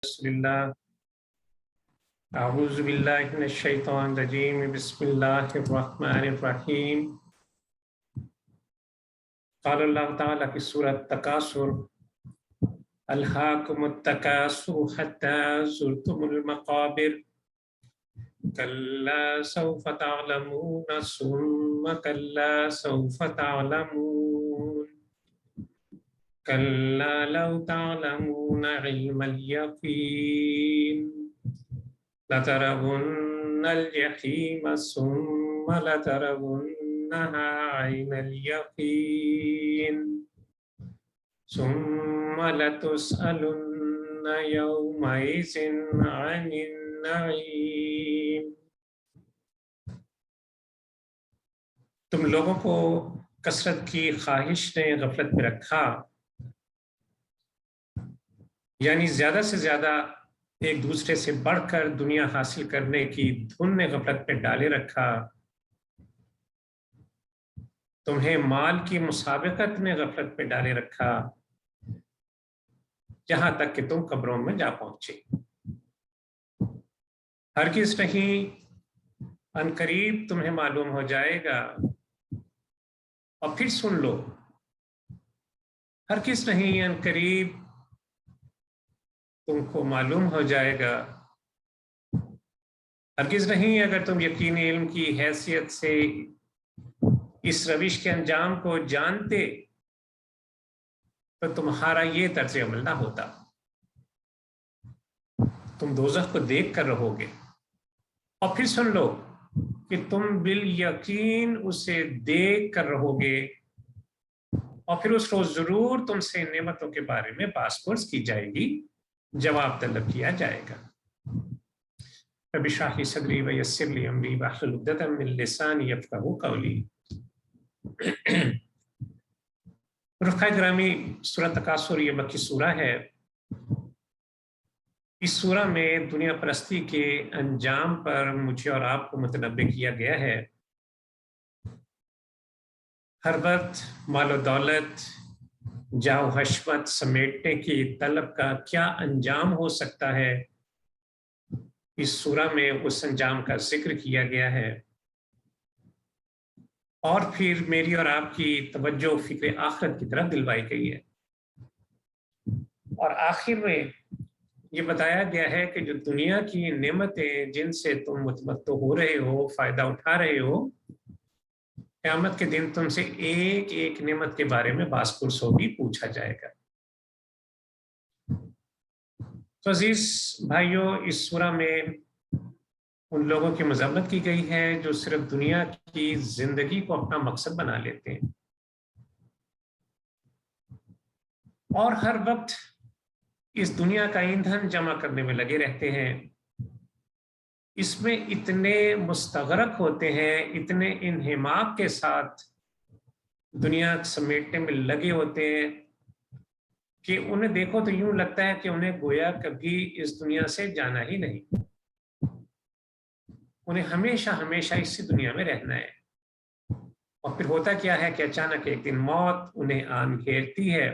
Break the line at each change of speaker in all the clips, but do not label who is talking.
بسم اللہ اعوذ باللہ من الشیطان الرجیم بسم اللہ الرحمن الرحیم قال اللہ تعالیٰ کی سورۃ تکاثر الہاکم التکاثر حتی زرتم المقابر کلا سوف تعلمون ثم کلا سوف تعلمون کلا لو تعلمون علم الیقین لترون الجحیم ثم لترونها عین الیقین ثم لتسألن یومئذ عن النعیم۔ تم لوگوں کو کثرت کی خواہش نے غفلت میں رکھا، یعنی زیادہ سے زیادہ ایک دوسرے سے بڑھ کر دنیا حاصل کرنے کی دھن نے غفلت میں ڈالے رکھا، تمہیں مال کی مسابقت نے غفلت میں ڈالے رکھا، یہاں تک کہ تم قبروں میں جا پہنچے۔ ہرگز نہیں، عنقریب تمہیں معلوم ہو جائے گا۔ اور پھر سن لو، ہرگز نہیں، عنقریب تم کو معلوم ہو جائے گا۔ ہرگز نہیں، اگر تم یقینی علم کی حیثیت سے اس روش کے انجام کو جانتے تو تمہارا یہ طرز عمل نہ ہوتا، تم دوزخ کو دیکھ کر رہو گے۔ اور پھر سن لو کہ تم بالیقین اسے دیکھ کر رہو گے، اور پھر اس روز ضرور تم سے نعمتوں کے بارے میں باس پرس کی جائے گی، جواب طلب کیا جائے گا۔ رب اشرح لی صدری ویسر لی امری واحلل عقدۃ من لسانی یفقہوا قولی۔ رفقائے گرامی، سورۃ تکاثر یہ مکی سورہ ہے۔ اس سورہ میں دنیا پرستی کے انجام پر مجھے اور آپ کو متنبہ کیا گیا ہے۔ ہر وقت مال و دولت، جاہ و حشمت سمیٹنے کی طلب کا کیا انجام ہو سکتا ہے، اس سورہ میں اس انجام کا ذکر کیا گیا ہے۔ اور پھر میری اور آپ کی توجہ فکر آخرت کی طرف دلوائی گئی ہے، اور آخر میں یہ بتایا گیا ہے کہ جو دنیا کی نعمتیں جن سے تم متمتع ہو رہے ہو، فائدہ اٹھا رہے ہو، قیامت کے دن تم سے ایک ایک نعمت کے بارے میں باس پرس ہوگی، پوچھا جائے گا۔ تو عزیز بھائیوں، اس سورہ میں ان لوگوں کی مذمت کی گئی ہے جو صرف دنیا کی زندگی کو اپنا مقصد بنا لیتے ہیں اور ہر وقت اس دنیا کا ایندھن جمع کرنے میں لگے رہتے ہیں، اس میں اتنے مستغرق ہوتے ہیں، اتنے انہماک کے ساتھ دنیا سمیٹنے میں لگے ہوتے ہیں کہ انہیں دیکھو تو یوں لگتا ہے کہ انہیں گویا کبھی اس دنیا سے جانا ہی نہیں، انہیں ہمیشہ ہمیشہ اسی دنیا میں رہنا ہے۔ اور پھر ہوتا کیا ہے کہ اچانک ایک دن موت انہیں آن گھیرتی ہے،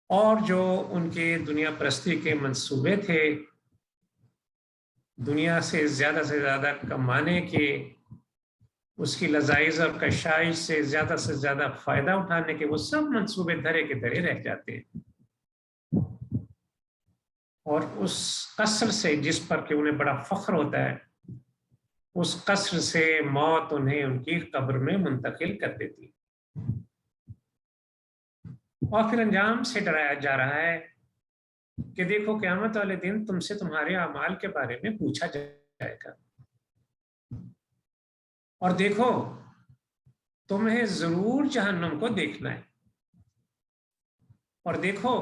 اور جو ان کے دنیا پرستی کے منصوبے تھے، دنیا سے زیادہ کمانے کے، اس کی لذائذ اور کشائش سے زیادہ فائدہ اٹھانے کے، وہ سب منصوبے دھرے کے دھرے رہ جاتے ہیں، اور اس قصر سے جس پر کہ انہیں بڑا فخر ہوتا ہے، اس قصر سے موت انہیں ان کی قبر میں منتقل کر دیتی، اور پھر انجام سے ڈرایا جا رہا ہے کہ دیکھو قیامت والے دن تم سے تمہارے اعمال کے بارے میں پوچھا جائے گا، اور دیکھو تمہیں ضرور جہنم کو دیکھنا ہے، اور دیکھو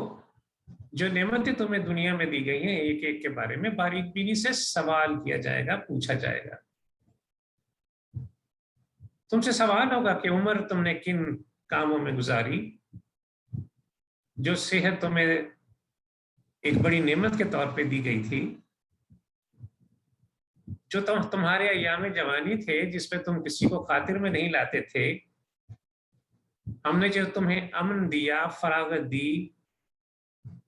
جو نعمتیں تمہیں دنیا میں دی گئی ہیں ایک ایک کے بارے میں باریک بینی سے سوال کیا جائے گا، پوچھا جائے گا۔ تم سے سوال ہوگا کہ عمر تم نے کن کاموں میں گزاری، جو صحت تمہیں ایک بڑی نعمت کے طور پہ دی گئی تھی، جو تمہارے ایام جوانی تھے جس میں تم کسی کو خاطر میں نہیں لاتے تھے، ہم نے جو تمہیں امن دیا، فراغت دی،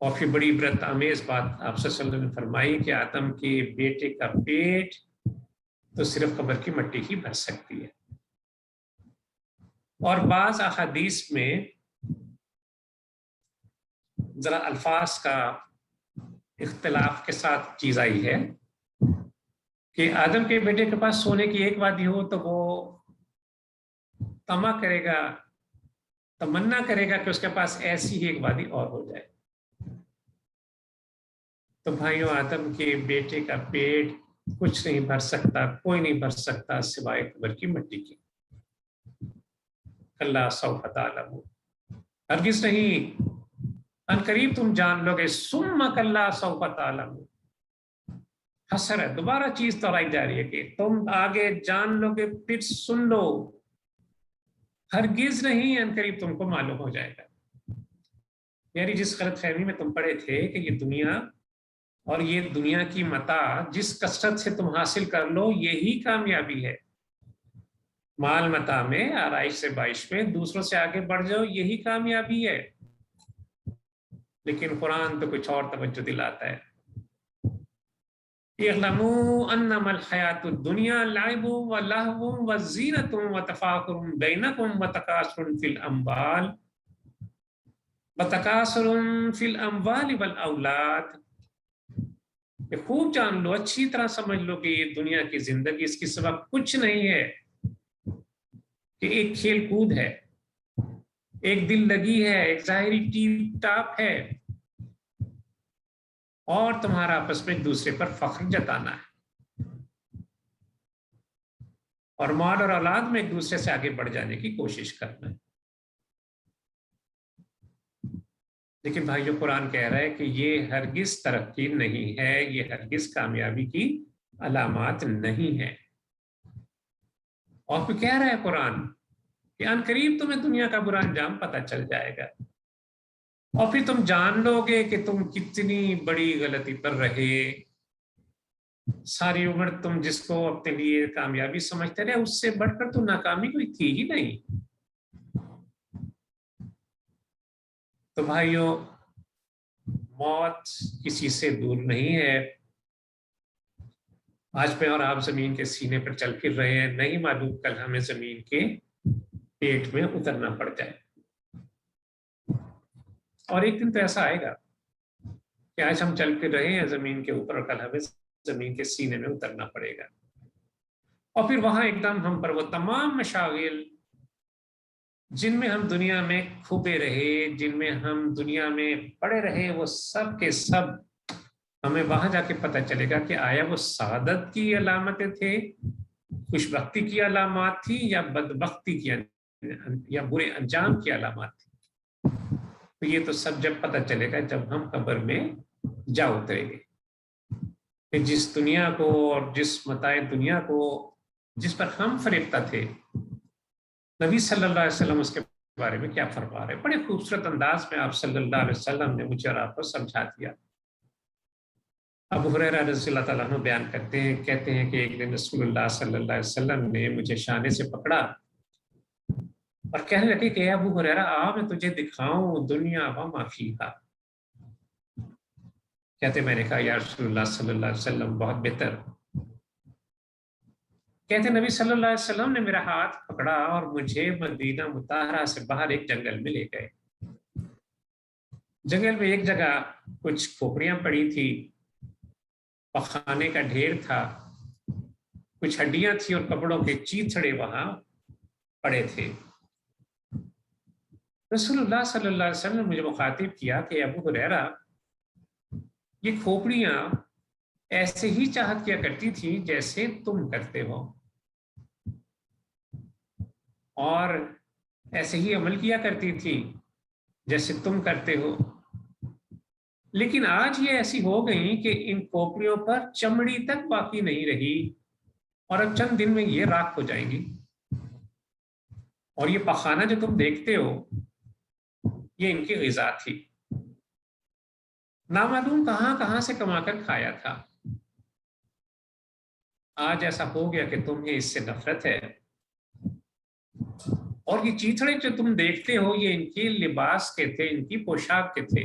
اور پھر بڑی عبرت آمیز بات آپ صلی اللہ علیہ وسلم نے فرمائی کہ آدم کے بیٹے کا پیٹ تو صرف قبر کی مٹی ہی بھر سکتی ہے. اور بعض احادیث میں ذرا الفاظ کا اختلاف کے ساتھ چیز آئی ہے کہ آدم کے بیٹے کے پاس سونے کی ایک وادی ہو تو وہ تمنا کرے گا کہ اس کے پاس ایسی ہی ایک وادی اور ہو جائے. تو بھائیوں، آدم کے بیٹے کا پیٹ کچھ نہیں بھر سکتا، کوئی نہیں بھر سکتا سوائے قبر کی مٹی کی. کلا سوف تعلمون، ہرگز نہیں، ان قریب تم جان لو گے. ثم کلا سوف تعلمون، حسر ہے، دوبارہ چیز دہرائی جا رہی ہے کہ تم آگے جان لو گے، پھر سن لو. ہرگز نہیں، ان قریب تم کو معلوم ہو جائے گا. یعنی جس غلط فہمی میں تم پڑے تھے کہ یہ دنیا اور یہ دنیا کی متاع جس کثرت سے تم حاصل کر لو یہی کامیابی ہے. مال متاع میں، آرائش سے بائش میں دوسروں سے آگے بڑھ جاؤ، یہی کامیابی ہے. لیکن قرآن تو کچھ اور توجہ دلاتا ہے. اعلموا انما الحیات الدنیا لعب ولہو وزینۃ وتفاخر بینکم وتکاثر فی الاموال والاولاد. کہ خوب جان لو، اچھی طرح سمجھ لو کہ یہ دنیا کی زندگی اس کی سوا کچھ نہیں ہے، کہ ایک کھیل کود ہے، ایک دل لگی ہے، ایک ظاہری ٹیپ ٹاپ ہے، اور تمہارا آپس میں دوسرے پر فخر جتانا ہے، اور مال اور اولاد میں ایک دوسرے سے آگے بڑھ جانے کی کوشش کرنا ہے. لیکن بھائیو، قرآن کہہ رہا ہے کہ یہ ہرگز ترقی نہیں ہے، یہ ہرگز کامیابی کی علامات نہیں ہے. اور پھر کہہ رہا ہے قرآن کہ ان قریب تمہیں دنیا کا برا انجام پتہ چل جائے گا، اور پھر تم جان لو گے کہ تم کتنی بڑی غلطی پر رہے. ساری عمر تم جس کو اپنے لیے کامیابی سمجھتے رہے، اس سے بڑھ کر تو ناکامی کوئی تھی ہی نہیں. تو بھائیوں، موت کسی سے دور نہیں ہے. آج میں اور آپ زمین کے سینے پر چل پھر رہے ہیں، نہیں معلوم کل ہمیں زمین کے پیٹ میں اترنا پڑ جائے. اور ایک دن تو ایسا آئے گا کہ آج ہم چل پھر رہے ہیں زمین کے اوپر، اور کل ہمیں زمین کے سینے میں اترنا پڑے گا. اور پھر وہاں ایک دم ہم پر وہ تمام مشاغل جن میں ہم دنیا میں کھپے رہے، جن میں ہم دنیا میں پڑے رہے، وہ سب کے سب ہمیں وہاں جا کے پتہ چلے گا کہ آیا وہ سعادت کی علامتیں تھے، خوش بختی کی علامات تھی، یا بدبختی کی یا برے انجام کی علامات تھی. تو یہ تو سب جب پتہ چلے گا جب ہم قبر میں جا اتریں گے. کہ جس دنیا کو اور جس متاع دنیا کو جس پر ہم فریفتہ تھے، نبی صلی اللہ علیہ وسلم اس کے بارے میں کیا فرما رہے. بڑے خوبصورت انداز میں آپ صلی اللہ علیہ وسلم نے مجھے اور آپ کو سمجھا دیا. ابو ہریرہ رضی اللہ تعالیٰ عنہ بیان کرتے ہیں، کہتے ہیں کہ ایک دن رسول اللہ صلی اللہ علیہ وسلم نے مجھے شانے سے پکڑا اور کہنے لگے کہ اے ابو ہریرہ، آ میں تجھے دکھاؤں دنیا وما فیہا. کہتے میں نے کہا یا رسول اللہ صلی اللہ علیہ وسلم، بہت بہتر. کہتے نبی صلی اللہ علیہ وسلم نے میرا ہاتھ پکڑا اور مجھے مدینہ مطہرہ سے باہر ایک جنگل میں لے گئے. جنگل میں ایک جگہ کچھ کھوپڑیاں پڑی تھی، پخانے کا ڈھیر تھا، کچھ ہڈیاں تھیں اور کپڑوں کے چیتھڑے وہاں پڑے تھے. رسول اللہ صلی اللہ علیہ وسلم نے مجھے مخاطب کیا کہ ابو ہریرہ، یہ کھوپڑیاں ایسے ہی چاہت کیا کرتی تھی جیسے تم کرتے ہو، اور ایسے ہی عمل کیا کرتی تھی جیسے تم کرتے ہو. لیکن آج یہ ایسی ہو گئی کہ ان کھوپڑیوں پر چمڑی تک باقی نہیں رہی، اور اب چند دن میں یہ راکھ ہو جائیں گی. اور یہ پخانہ جو تم دیکھتے ہو، یہ ان کی غذا تھی. نامعلوم کہاں کہاں سے کما کر کھایا تھا. آج ایسا ہو گیا کہ تمہیں اس سے نفرت ہے. اور یہ چیتھڑے جو تم دیکھتے ہو، یہ ان کے لباس کے تھے، ان کی پوشاک کے تھے.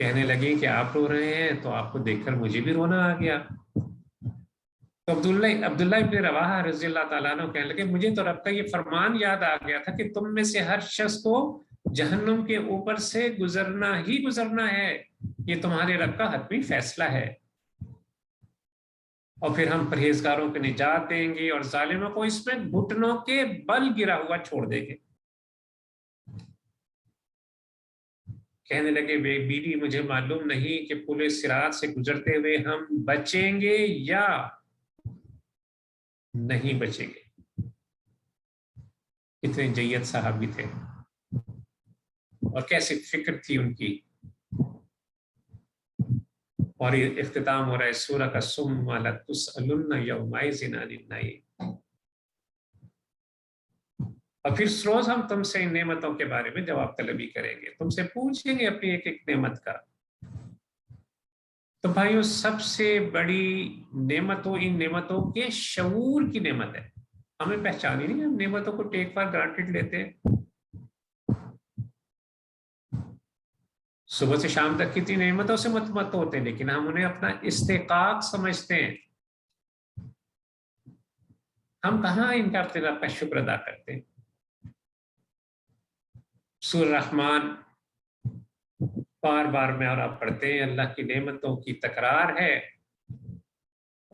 کہنے لگی کہ آپ رو رہے ہیں تو آپ کو دیکھ کر مجھے بھی رونا آ گیا. تو عبداللہ ابن رواحہ رضی اللہ تعالیٰ عنہ کہنے لگے مجھے تو رب کا یہ فرمان یاد آ گیا تھا کہ تم میں سے ہر شخص کو جہنم کے اوپر سے گزرنا ہی گزرنا ہے، یہ تمہارے رب کا حتمی فیصلہ ہے، اور پھر ہم پرہیزگاروں کو نجات دیں گے اور ظالموں کو اس میں گھٹنوں کے بل گرا ہوا چھوڑ دیں گے. کہنے لگے بیوی مجھے معلوم نہیں کہ پل صراط سے گزرتے ہوئے ہم بچیں گے یا نہیں بچیں گے. اتنے جید صحابی تھے اور کیسی فکر تھی ان کی. اور یہ اختتام ہو رہا ہے سورہ کا ثم لتسألن یومئذ عن النعیم. اور پھر روز ہم تم سے ان نعمتوں کے بارے میں جواب طلبی کریں گے، تم سے پوچھیں گے اپنی ایک ایک نعمت کا. تو بھائیو سب سے بڑی نعمتوں ان نعمتوں کے شعور کی نعمت ہے. ہمیں پہچان ہی نہیں، ہم نعمتوں کو ٹیک فار گرانٹیڈ لیتے ہیں. صبح سے شام تک کتنی نعمتوں سے متمت ہوتے ہیں لیکن ہم انہیں اپنا استحقاق سمجھتے ہیں. ہم کہاں ان کا اپنے رب کا شکر ادا کرتے ہیں. سورہ رحمان بار بار میں اور آپ پڑھتے ہیں، اللہ کی نعمتوں کی تکرار ہے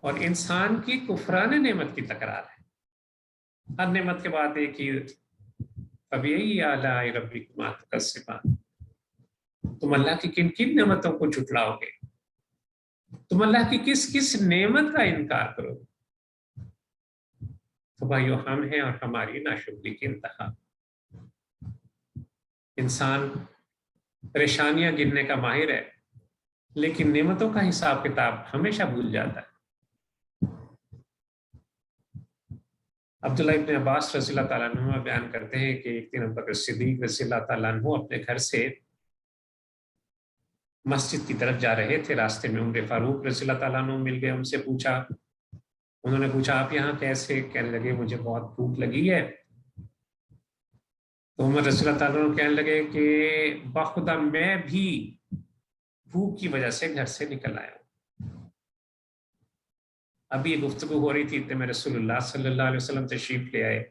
اور انسان کی کفران نعمت کی تکرار ہے. ہر نعمت کے بعد ایک ہی فَبِأَيِّ آلَاءِ رَبِّكُمَا تُكَذِّبَانِ. تم اللہ کی کن کن نعمتوں کو جھٹلاؤ گے، تم اللہ کی کس کس نعمت کا انکار کرو گے. تو بھائیو ہم ہیں اور ہماری ناشکری کی انتہا. انسان پریشانیاں گننے کا ماہر ہے لیکن نعمتوں کا حساب کتاب ہمیشہ بھول جاتا ہے. عبداللہ ابن عباس رضی اللہ تعالیٰ عنہ بیان کرتے ہیں کہ ایک دن ابوبکر صدیق رضی اللہ تعالیٰ عنہ اپنے گھر سے مسجد کی طرف جا رہے تھے. راستے میں عمر فاروق رضی اللہ تعالیٰ عنہ مل گئے. ان سے پوچھا، انہوں نے پوچھا آپ یہاں کیسے؟ کہنے لگے مجھے بہت بھوک لگی ہے. تو عمر رضی اللہ تعالیٰ عنہ کہنے لگے کہ بخدا میں بھی بھوک کی وجہ سے گھر سے نکل آیا ہوں. ابھی یہ گفتگو ہو رہی تھی اتنے میں رسول اللہ صلی اللہ علیہ وسلم تشریف لے آئے.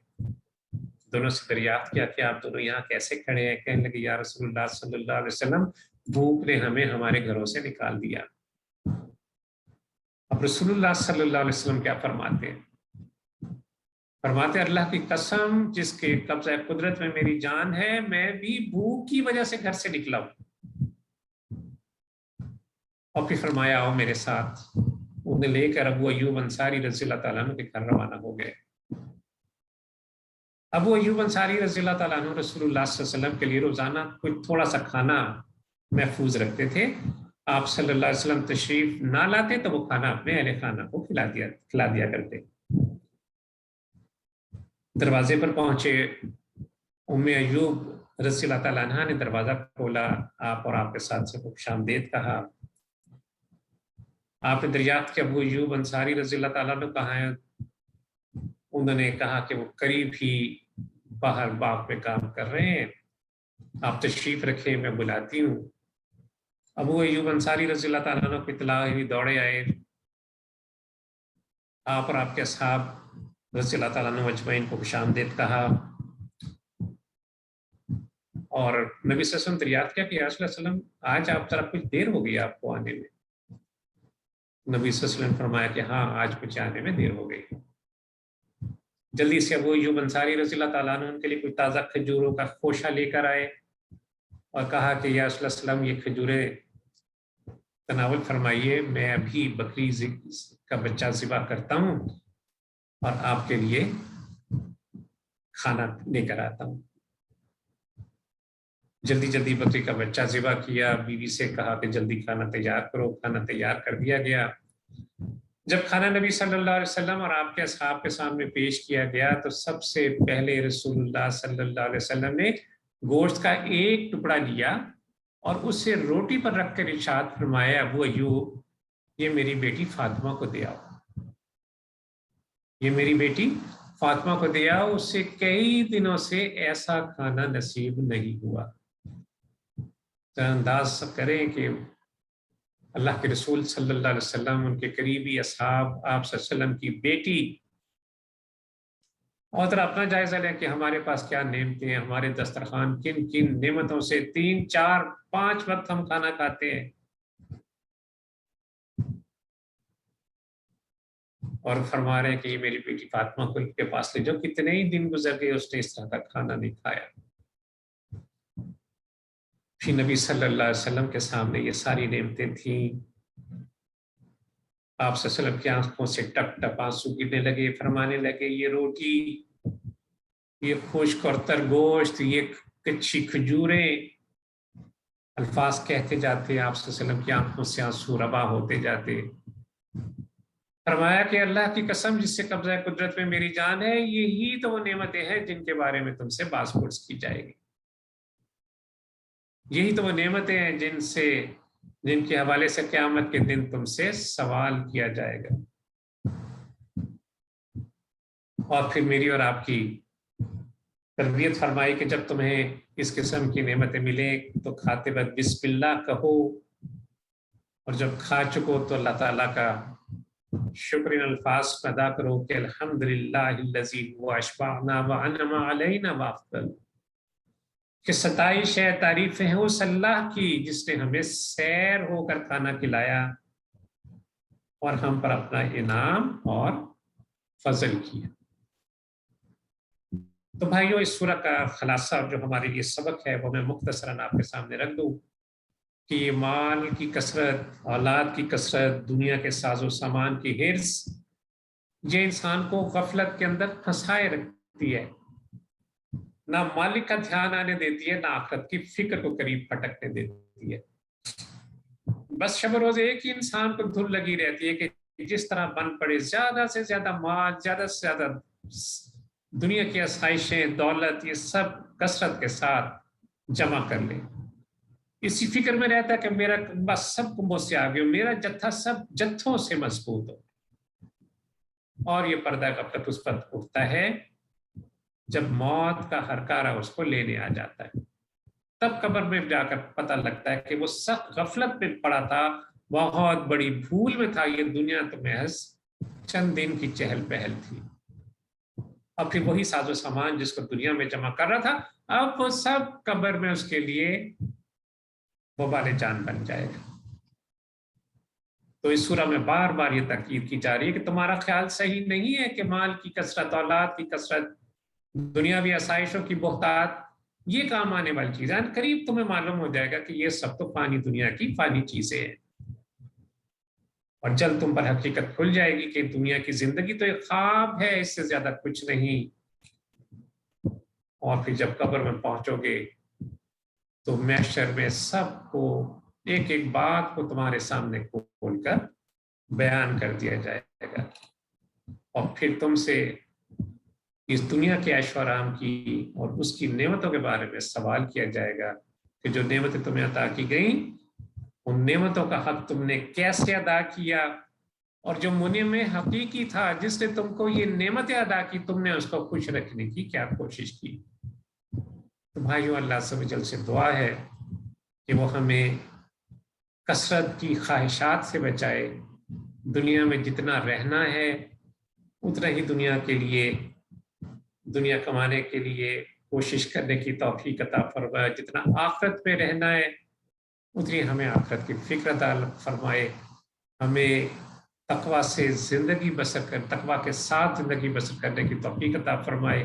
دونوں سے دریافت کیا کہ آپ دونوں یہاں کیسے کھڑے ہیں؟ کہنے لگے یا رسول اللہ صلی اللہ علیہ وسلم بھوک نے ہمیں ہمارے گھروں سے نکال دیا. اب رسول اللہ صلی اللہ علیہ وسلم کیا فرماتے ہیں؟ فرماتے اللہ کی قسم جس کے قبضہ قدرت میں میری جان ہے، میں بھی بھوک کی وجہ سے گھر سے نکلا ہوں. اور پھر فرمایا آؤ میرے ساتھ. انہیں لے کر ابو ایوب انصاری رضی اللہ تعالیٰ عنہ کے گھر روانہ ہو گئے. ابو ایوب انصاری رضی اللہ تعالیٰ عنہ رسول اللہ صلی اللہ علیہ وسلم کے لیے روزانہ کوئی تھوڑا سا کھانا محفوظ رکھتے تھے. آپ صلی اللہ علیہ وسلم تشریف نہ لاتے تو وہ کھانا اپنے اہل خانہ کو کھلا دیا کرتے. دروازے پر پہنچے. ام ایوب رضی اللہ تعالیٰ عنہ نے دروازہ کھولا. آپ اور آپ کے ساتھ سے خوش آمدید کہا. آپ نے دریافت کیا ابو ایوب انصاری رضی اللہ تعالیٰ عنہ کہاں ہیں؟ انہوں نے کہا کہ وہ قریب ہی باہر باغ میں کام کر رہے ہیں، آپ تشریف رکھیں میں بلاتی ہوں. ابو ایوب انصاری رضی اللہ تعالیٰ عنہ کو اطلاع ہوئی، دوڑے آئے. آپ اور آپ کے اصحاب رضی اللہ تعالیٰ عنہ اجمعین کو خوش آمدید کہا. اور نبی صلی اللہ علیہ وسلم دریافت کیا کہ یا رسول اللہ صلی اللہ علیہ وسلم آج آپ طرف کچھ دیر ہو گئی آپ کو آنے میں. نبی صلی اللہ علیہ وسلم نے فرمایا کہ ہاں آج مجھے آنے میں دیر ہو گئی. جلدی سے ابو ایوب انصاری رضی اللہ تعالیٰ عنہ ان کے لیے کوئی تازہ کھجوروں کا خوشہ لے کر آئے اور کہا کہ یا رسول اللہ صلی اللہ علیہ وسلم یہ کھجوریں تناول فرمائیے، میں ابھی بکری کا بچہ ذبح کرتا ہوں اور آپ کے لیے کھانا لے کر آتا ہوں. جلدی جلدی بکری کا بچہ ذبح کیا. بیوی سے کہا کہ جلدی کھانا تیار کرو. کھانا تیار کر دیا گیا. جب کھانا نبی صلی اللہ علیہ وسلم اور آپ کے اصحاب کے سامنے پیش کیا گیا تو سب سے پہلے رسول اللہ صلی اللہ علیہ وسلم نے گوشت کا ایک ٹکڑا لیا اور اسے روٹی پر رکھ کر ارشاد فرمایا ابو ایوب یہ میری بیٹی فاطمہ کو دے آؤ، یہ میری بیٹی فاطمہ کو دے آؤ، اس سے کئی دنوں سے ایسا کھانا نصیب نہیں ہوا. انداز کریں کہ اللہ کے رسول صلی اللہ علیہ وسلم، ان کے قریبی اصحاب، آپ صلی اللہ علیہ وسلم کی بیٹی، اور ذرا اپنا جائزہ لیں کہ ہمارے پاس کیا نعمتیں ہیں، ہمارے دسترخوان کن کن نعمتوں سے 3 4 5 وقت ہم کھانا کھاتے ہیں، اور فرما رہے ہیں کہ یہ میری بیٹی فاطمہ کو کے پاس لے جاؤ، کتنے ہی دن گزر گئے اس نے اس طرح کا کھانا نہیں کھایا۔ پھر نبی صلی اللہ علیہ وسلم کے سامنے یہ ساری نعمتیں تھیں، آپ صلی اللہ علیہ وسلم کی آنکھوں سے ٹپ ٹپ آنسو گرنے لگے، فرمانے لگے یہ روٹی، یہ خشک اور تر گوشت، یہ کچی کھجوریں، الفاظ کہتے جاتے آپ صلی اللہ علیہ وسلم کی آنکھوں سے آنسو روا ہوتے جاتے۔ فرمایا کہ اللہ کی قسم جس سے قبضہ قدرت میں میری جان ہے، یہی تو وہ نعمتیں ہیں جن کے بارے میں تم سے باز پرس کی جائے گی، یہی تو وہ نعمتیں ہیں جن کے حوالے سے قیامت کے دن تم سے سوال کیا جائے گا۔ اور پھر میری اور آپ کی تربیت فرمائی کہ جب تمہیں اس قسم کی نعمتیں ملیں تو کھاتے وقت بسم اللہ کہو، اور جب کھا چکو تو اللہ تعالیٰ کا شکر ان الفاظ ادا کرو کہ الحمدللہ الذی هو اشبعنا وانعم علینا وافضل، کہ ستائش ہے، تعریفیں ہیں اس اللہ کی جس نے ہمیں سیر ہو کر کھانا کھلایا اور ہم پر اپنا انعام اور فضل کیا۔ تو بھائیو، اس سورہ کا خلاصہ جو ہمارے لیے سبق ہے وہ میں مختصراً آپ کے سامنے رکھ دوں کہ یہ مال کی کثرت، اولاد کی کثرت، دنیا کے ساز و سامان کی حرص، یہ انسان کو غفلت کے اندر پھنسائے رکھتی ہے، نہ مالک کا دھیان آنے دیتی ہے، نہ آخرت کی فکر کو قریب پھٹکنے دیتی ہے۔ بس شب روز ایک ہی انسان کو دھن لگی رہتی ہے کہ جس طرح بن پڑے زیادہ سے زیادہ مال، زیادہ سے زیادہ دنیا کی آسائشیں، دولت، یہ سب کثرت کے ساتھ جمع کر لیں۔ اسی فکر میں رہتا ہے کہ میرا بس سب مجھ سے آگے ہو، میرا جتھا سب جتھوں سے مضبوط ہو، اور یہ پردہ غفلت اس پر اٹھتا ہے جب موت کا ہرکارہ اس کو لینے آ جاتا ہے۔ تب قبر میں جا کر پتہ لگتا ہے کہ وہ سخت غفلت میں پڑا تھا، بہت بڑی بھول میں تھا، یہ دنیا تو محض چند دن کی چہل پہل تھی، اور پھر وہی ساز و سامان جس کو دنیا میں جمع کر رہا تھا اب وہ سب قبر میں اس کے لیے وبال جان بن جائے گا۔ تو اس سورہ میں بار بار یہ تاکید کی جا رہی ہے کہ تمہارا خیال صحیح نہیں ہے کہ مال کی کثرت، اولاد کی کثرت، دنیاوی آسائشوں کی بہتات یہ کام آنے والی چیزیں، قریب تمہیں معلوم ہو جائے گا کہ یہ سب تو فانی دنیا کی فانی چیزیں ہیں، اور جلد تم پر حقیقت کھل جائے گی کہ دنیا کی زندگی تو ایک خواب ہے، اس سے زیادہ کچھ نہیں۔ اور پھر جب قبر میں پہنچو گے تو محشر میں سب کو ایک ایک بات کو تمہارے سامنے کھول کر بیان کر دیا جائے گا، اور پھر تم سے اس دنیا کے عیش و آرام کی اور اس کی نعمتوں کے بارے میں سوال کیا جائے گا کہ جو نعمتیں تمہیں عطا کی گئیں ان نعمتوں کا حق تم نے کیسے ادا کیا، اور جو منعم حقیقی تھا جس نے تم کو یہ نعمتیں ادا کی تم نے اس کو خوش رکھنے کی کیا کوشش کی۔ تو بھائیو، اللہ عز و جل سے دعا ہے کہ وہ ہمیں کثرت کی خواہشات سے بچائے، دنیا میں جتنا رہنا ہے اتنا ہی دنیا کمانے کے لیے کوشش کرنے کی توفیق عطا فرمائے، جتنا آخرت میں رہنا ہے اتنی ہمیں آخرت کی فکر عطا فرمائے، ہمیں تقوی سے زندگی بسر کر، تقوی کے ساتھ زندگی بسر کرنے کی توفیق عطا فرمائے۔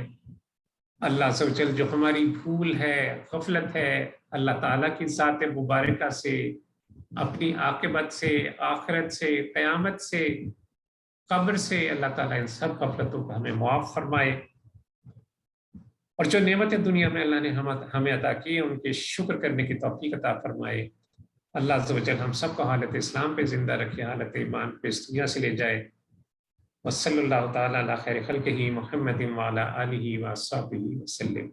اللہ عز و جل جو ہماری بھول ہے، غفلت ہے، اللہ تعالیٰ کی ذات مبارکہ سے، اپنی عاقبت سے، آخرت سے، قیامت سے، قبر سے، اللہ تعالیٰ ان سب غفلتوں کو ہمیں معاف فرمائے، اور جو نعمتیں دنیا میں اللہ نے ہمیں عطا کی ان کے شکر کرنے کی توفیق عطا فرمائے۔ اللہ عز و جل ہم سب کو حالت اسلام پہ زندہ رکھے، حالت ایمان پہ اس دنیا سے لے جائے۔ وصلی اللہ تعالیٰ علی خیر خلقہ محمد وعلی آلہ وصحبہ وسلم۔